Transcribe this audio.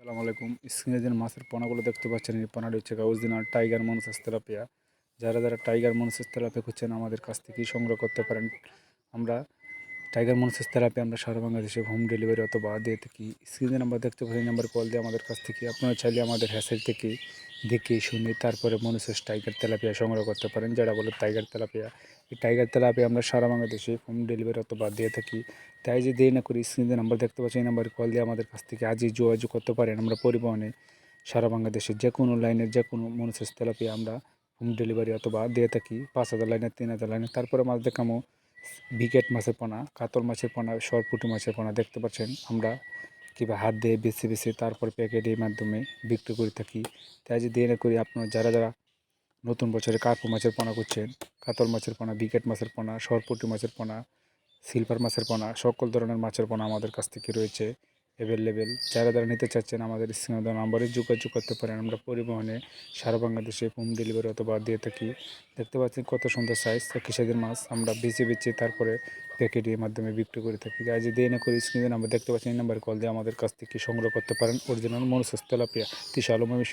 আসসালামু আলাইকুম। স্ক্রিনে যে মাছের পোনাগুলো দেখতে পাচ্ছেন, এই পোনাটি হচ্ছে অরিজিনাল টাইগার মনোসেস তেলাপিয়া। যারা টাইগার মনোসেস তেলাপিয়া খুঁজছেন আমাদের কাছ থেকেই সংগ্রহ করতে পারেন। আমরা টাইগার মনোসেস তেলাপিয়া আমরা সারা বাংলাদেশে হোম ডেলিভারি অথবা দিয়ে থাকি। স্ক্রিনে নাম্বার দেখতে পাচ্ছেন, নাম্বার কল দিয়ে আমাদের কাছ থেকে আপনারা চাইলে আমাদের হ্যাসেল থেকে দেখে শুনে তারপরে মনোসেস টাইগার তেলাপিয়া সংগ্রহ করতে পারেন। যারা বলে টাইগার তেলাপিয়া, এই টাইগার তেলাপিয়া আমরা সারা বাংলাদেশে হোম ডেলিভারি অথবা দিয়ে থাকি। তাই যে দেরি না করে স্ক্রিনে নাম্বার দেখতে পাচ্ছেন, এই নাম্বারে কল দিয়ে আমাদের কাছ থেকে আজই যোগাযোগ করতে পারেন। আমরা পরিবহনে সারা বাংলাদেশে যে কোনো লাইনের যে কোনো মনোসেস তেলাপিয়া আমরা হোম ডেলিভারি অথবা দিয়ে থাকি। 5,000 লাইনের, 3,000 লাইনের। তারপরে মাছ দেখামো বিকেট মাছের পোনা, কাতল মাছের পোনা, সরপুঁটি মাছের পোনা দেখতে পাচ্ছেন। আমরা কিংবা হাত দিয়ে বেছে বেছে তারপর প্যাকেটের মাধ্যমে বিক্রি করে থাকি। তাই যে দেরি না করি আপনারা যারা নতুন বছরে কার্পু মাছের পোনা করছেন, কাতল মাছের পোনা, বিকেট মাছের পোনা, সরপুঁটি মাছের পোনা, সিলভার মাছের পোনা, সকল ধরনের মাছের পোনা আমাদের কাছ থেকে রয়েছে অ্যাভেলেবেল। যারা নিতে চাচ্ছেন আমাদের স্ক্রিনে দেওয়া নাম্বারে যোগাযোগ করতে পারেন। আমরা পরিবহনে সারা বাংলাদেশে হোম ডেলিভারি অথবা দিয়ে থাকি। দেখতে পাচ্ছেন কত সুন্দর সাইজ একই সাইজের মাছ আমরা বেছে তারপরে প্যাকেটের মাধ্যমে বিক্রি করে থাকি। আজ দিয়ে না করে স্ক্রিনে নাম্বার দেখতে পাচ্ছেন, এই নাম্বারে কল দিয়ে আমাদের কাছ থেকে সংগ্রহ করতে পারেন অরিজিনাল মনোসেস তেলাপিয়া। তিশা আলম, আমি